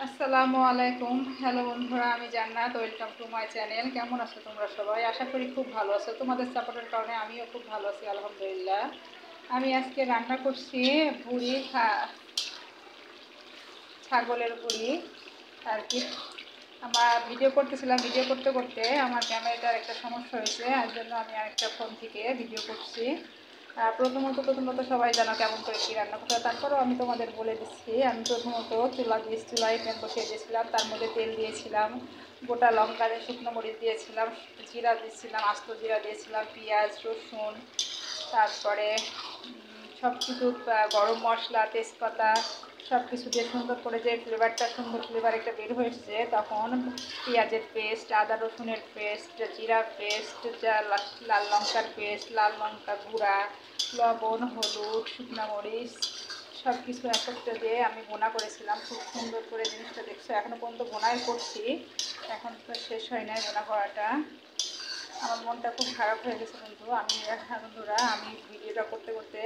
আসসালামু আলাইকুম। হ্যালো বন্ধুরা, আমি জান্নাত। Welcome to my channel. কেমন আছো তোমরা সবাই? আশা করি খুব ভালো আছো। তোমাদের সাপোর্টের কারণে আমিও খুব ভালো আছি, আলহামদুলিল্লাহ। আমি আজকে রান্না করছি ভুড়ি, ছাগলের ভুড়ি আর কি। আমার ভিডিও করতেছিলাম, ভিডিও করতে করতে আমার ক্যামেরাটার একটা সমস্যা হয়েছে, আর জন্য আমি আরেকটা ফোন থেকে ভিডিও করছি। প্রথমত তো তোমরা তো সবাই জানো কেমন করে কী রান্না করতে হয়, তারপরেও আমি তোমাদের বলে দিচ্ছি। আমি প্রথমত চুলায় প্যান বসিয়ে দিয়েছিলাম, তার মধ্যে তেল দিয়েছিলাম, গোটা লঙ্কা দিয়ে শুকনো মরিচ দিয়েছিলাম, জিরা দিয়েছিলাম, আস্ত জিরা দিয়েছিলাম, পেঁয়াজ, রসুন, তারপরে সব কিছু, গরম মশলা, তেজপাতা, সব কিছু দিয়ে সুন্দর করে যে ফ্লেভারটা, সুন্দর ফ্লেভার একটা বের হয়েছে, তখন পেঁয়াজের পেস্ট, আদা রসুনের পেস্ট, জিরার পেস্ট, লাল লঙ্কার পেস্ট, লাল লঙ্কা গুঁড়া, লবণ, হলুদ, শুকনো মরিচ, সব কিছু একত্রে দিয়ে আমি বোনা করেছিলাম খুব সুন্দর করে। জিনিসটা দেখছো এখনও পর্যন্ত বোনাই করছি, এখন তো শেষ হয় নাই বোনা করাটা। আমার মনটা খুব খারাপ হয়ে গেছে বন্ধুরা, আমি ভিডিওটা করতে করতে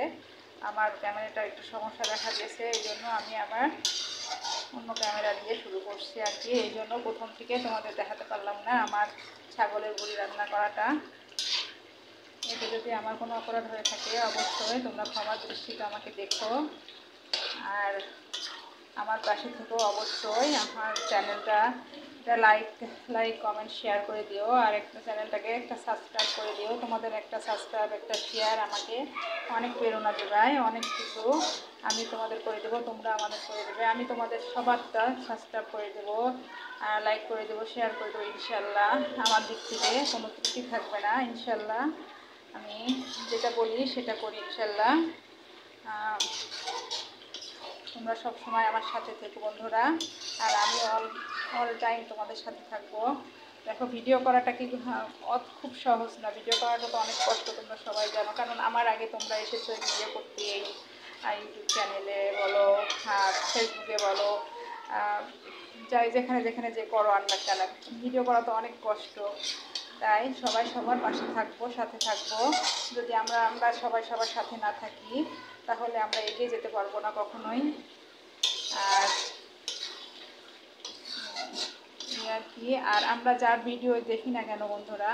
আমার ক্যামেরাটা একটু সমস্যা দেখা দিয়েছে, এই জন্য আমি আবার অন্য ক্যামেরা দিয়ে শুরু করছি আর কি। এই জন্য প্রথম থেকে তোমাদের দেখাতে পারলাম না আমার ছাগলের ভুড়ি রান্না করাটা। এতে যদি আমার কোনো অপরাধ হয়ে থাকে অবশ্যই তোমরা ক্ষমার দৃষ্টিতে আমাকে দেখো, আর আমার পাশে থেকেও অবশ্যই আমার চ্যানেলটা লাইক লাইক কমেন্ট শেয়ার করে দিও, আর একটা চ্যানেলটাকে একটা সাবস্ক্রাইব করে দিও। তোমাদের একটা সাবস্ক্রাইব, একটা শেয়ার আমাকে অনেক প্রেরণা যোগায়, অনেক কিছু আমি তোমাদের করে দেবো, তোমরা আমাদের করে দেবে। আমি তোমাদের সবারটা সাবস্ক্রাইব করে দেবো, লাইক করে দেবো, শেয়ার করে দেবো ইনশাল্লাহ। আমার দিক থেকে কোনো ত্রুটি থাকবে না ইনশাল্লাহ। আমি যেটা বলি সেটা করি ইনশাল্লাহ। তোমরা সব সময় আমার সাথে থেকো বন্ধুরা, আর আমি অল টাইম তোমাদের সাথে থাকবো। দেখো, ভিডিও করাটা কি খুব সহজ না, ভিডিও করাটা তো অনেক কষ্ট, তোমরা সবাই জানো। কারণ আমার আগে তোমরা এসেছো ভিডিও করতে, এই ইউটিউব চ্যানেলে বলো, ফেসবুকে বলো, যাই যেখানে যেখানে যে করো আন্না কেন, ভিডিও করা তো অনেক কষ্ট। তাই সবাই সবার পাশে থাকবো, সাথে থাকবো। যদি আমরা আমরা সবাই সবার সাথে না থাকি তাহলে আমরা এগিয়ে যেতে পারবো না কখনোই। আর আর কি, আর আমরা যার ভিডিও দেখি না কেন বন্ধুরা,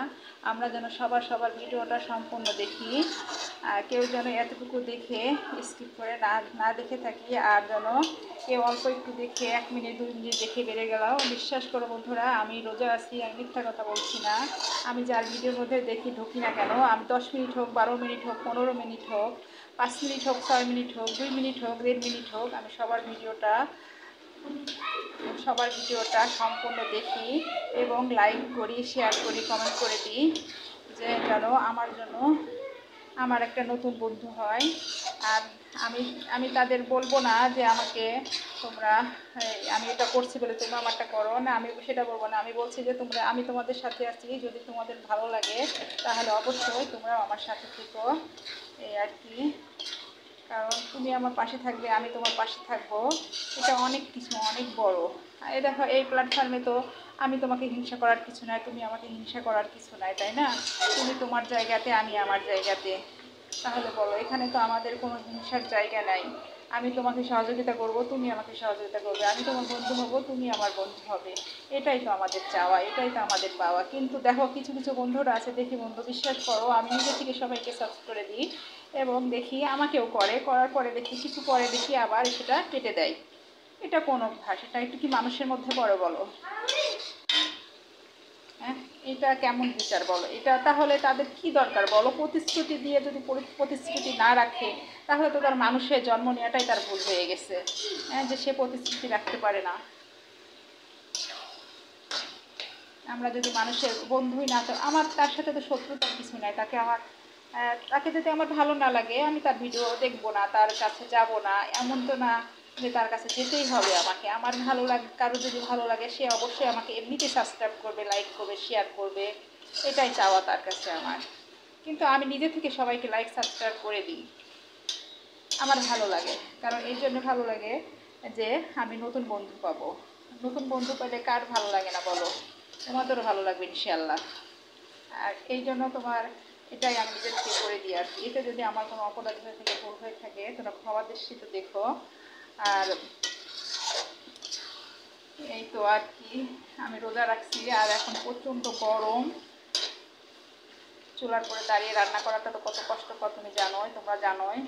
আমরা যেন সবার ভিডিওটা সম্পূর্ণ দেখি। আর কেউ যেন এতটুকু দেখে স্কিপ করে না না দেখে থাকি, আর যেন কেউ অল্প একটু দেখে 1 মিনিট 2 মিনিট দেখে বেড়ে গেলেও, বিশ্বাস করো বন্ধুরা, আমি রোজা আছি, আমি মিথ্যা কথা বলছি না। আমি যার ভিডিওর মধ্যে দেখি ঢুকি না কেন, আমি 10 মিনিট হোক, 12 মিনিট হোক, 15 মিনিট হোক, 5 মিনিট হোক, 6 মিনিট হোক, 2 মিনিট হোক, 1.5 মিনিট হোক, আমি সবার ভিডিওটা সম্পূর্ণ দেখি এবং লাইক করি, শেয়ার করি, কমেন্ট করে দিই, যে যেন আমার জন্য আমার একটা নতুন বন্ধু হয়। আর আমি আমি তাদের বলবো না যে আমাকে তোমরা, আমি এটা করছি বলে তোমরা আমারটা করো না, আমি সেটা বলবো না। আমি বলছি যে আমি তোমাদের সাথে আছি, যদি তোমাদের ভালো লাগে তাহলে অবশ্যই তোমরাও আমার সাথে থেকো, এই আর কি। কারণ তুমি আমার পাশে থাকবে, আমি তোমার পাশে থাকবো, এটা অনেক কিছু, অনেক বড়। এই দেখো, এই প্ল্যাটফর্মে তো আমি তোমাকে হিংসা করার কিছু নাই, তুমি আমাকে হিংসা করার কিছু নাই, তাই না? তুমি তোমার জায়গাতে, আমি আমার জায়গাতে। তাহলে বলো, এখানে তো আমাদের কোনো হিংসার জায়গা নাই। আমি তোমাকে সহযোগিতা করব, তুমি আমাকে সহযোগিতা করবে, আমি তোমার বন্ধু হব, তুমি আমার বন্ধু হবে। এটাই তো আমাদের চাওয়া, এটাই তো আমাদের পাওয়া। কিন্তু দেখো, কিছু কিছু বন্ধুরা আছে, দেখি বন্ধু, বিশ্বাস করো, আমি নিজে থেকে সবাইকে সাবস্ক্রাইব করে দিই এবং দেখি আমাকেও করার পরে দেখি কিছু পরে দেখি আবার সেটা কেটে দেয়। এটা কোন অভ্যাস? এটা একটু কি মানুষের মধ্যে পড়ে বলো? হ্যাঁ, এটা কেমন বিচার বলো? এটা তাহলে তাদের কি দরকার বলো? প্রতিশ্রুতি দিয়ে যদি প্রতিশ্রুতি না রাখে, তাহলে তো তার মানুষের জন্ম নেওয়াটাই তার ভুল হয়ে গেছে। হ্যাঁ, যে সে প্রতিশ্রুতি রাখতে পারে না। আমরা যদি মানুষের বন্ধুই না, তো আমার তার সাথে তো শত্রুতার কিছু নাই। তাকে যদি আমার ভালো না লাগে, আমি তার ভিডিও দেখবো না, তার কাছে যাব না, এমন তো না যে তার কাছে যেতেই হবে আমাকে। আমার ভালো লাগে, কারো যদি ভালো লাগে সে অবশ্যই আমাকে এমনিতে সাবস্ক্রাইব করবে, লাইক করবে, শেয়ার করবে, এটাই চাওয়া তার কাছে আমার। কিন্তু আমি নিজে থেকে সবাইকে লাইক সাবস্ক্রাইব করে দিই, আমার ভালো লাগে। কারণ এই জন্য ভালো লাগে যে আমি নতুন বন্ধু পাবো। নতুন বন্ধু পেলে কার ভালো লাগে না বলো? তোমাদেরও ভালো লাগবে ইনশাল্লাহ। আর এই জন্য এটাই আমি নিজের থেকে করে দিই আর কি। এতে যদি আমার কোনো অপরাধ হয়ে থাকে, ভুল হয়ে থাকে, তোমরা ক্ষমা দৃষ্টিতে দেখো। আর তো আর কি, আমি রোজা রাখছি আর এখন প্রচণ্ড গরম। চুলার পরে দাঁড়িয়ে রান্না করাটা তো কত কষ্টকর তুমি জানোই, তোমরা জানোই।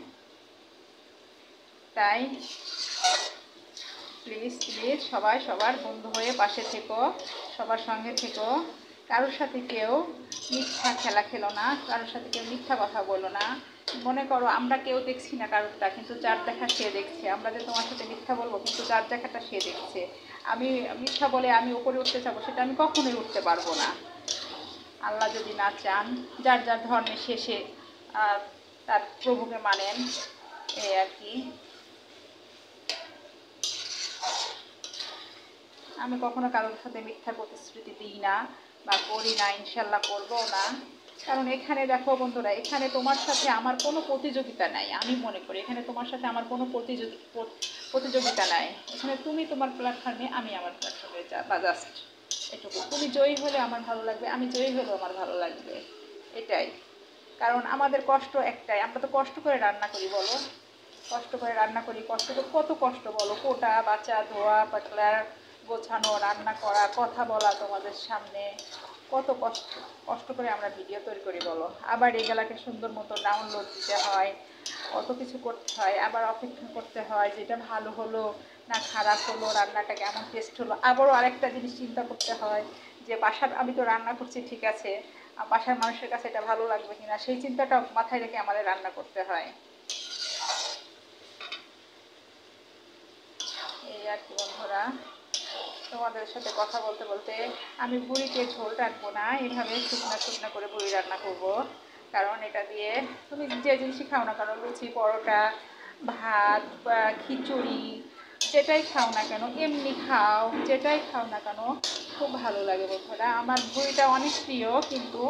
তাই প্লিজ প্লিজ সবাই সবার বন্ধু হয়ে পাশে থেকো, সবার সঙ্গে থেকো। কারোর সাথে কেউ মিথ্যা খেলা খেলো না, কারোর সাথে কেউ মিথ্যা কথা বলো না। মনে করো আমরা কেউ দেখছি না কারোরটা, কিন্তু যার দেখা সে দেখছে। আমরা যে তোমার সাথে মিথ্যা বলবো, কিন্তু যার দেখাটা সে দেখছে। আমি মিথ্যা বলে আমি উপরে উঠতে চাবো, সেটা আমি কখনোই উঠতে পারবো না। আল্লাহ যদি না চান, যার যার ধর্মে শেষে তার প্রভুকে মানেন, এই আর কি। আমি কখনো কারোর সাথে মিথ্যা প্রতিশ্রুতি দিই না বা করি না, ইনশাল্লাহ করবো না। কারণ এখানে দেখো বন্ধুরা, এখানে তোমার সাথে আমার কোনো প্রতিযোগিতা নাই। আমি মনে করি এখানে তোমার সাথে আমার কোনো প্রতিযোগিতা নাই। এখানে তুমি তোমার প্ল্যাটফর্মে, আমি আমার প্ল্যাটফর্মে, বা জাস্ট এটুকু। তুমি জয়ী হলে আমার ভালো লাগবে, আমি জয়ী হলেও আমার ভালো লাগবে, এটাই। কারণ আমাদের কষ্ট একটাই, আমরা তো কষ্ট করে রান্না করি, বলো। কষ্ট করে রান্না করি, কষ্ট করে কত কষ্ট বলো, কোটা বাচ্চা ধোয়া পাতলা গোছানো, রান্না করা, কথা বলা তোমাদের সামনে, কত কষ্ট কষ্ট করে আমরা ভিডিও তৈরি করি বলো। আবার এগুলাকে সুন্দর মতো ডাউনলোড দিতে হয়, কত কিছু করতে হয়, আবার অপেক্ষা করতে হয় যেটা ভালো হলো না খারাপ হলো, রান্নাটা কেমন টেস্ট হলো। আবারও আরেকটা জিনিস চিন্তা করতে হয় যে বাসার, আমি তো রান্না করছি ঠিক আছে, বাসার মানুষের কাছে এটা ভালো লাগবে কিনা, সেই চিন্তাটা মাথায় রেখে আমাদের রান্না করতে হয়, এই আর কি বন্ধুরা। তোমাদের সাথে কথা বলতে বলতে আমি বুড়িকে ঝোল রাখবো না, এভাবে শুকনো শুকনো করে বুড়ি রান্না করব। কারণ এটা দিয়ে তুমি যে জিনিসই খাও না কেন, লুচি পরোটা ভাত বা খিচুড়ি যেটাই খাও না কেন, এমনি খাও যেটাই খাও না কেন, খুব ভালো লাগে বন্ধুরা। আমার ভুঁড়িটা অনেক প্রিয়, কিন্তু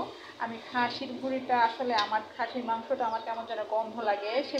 আমি খাসির ভুঁড়িটা আসলে, আমার খাসির মাংসটা আমার কেমন যেন গন্ধ লাগে, সে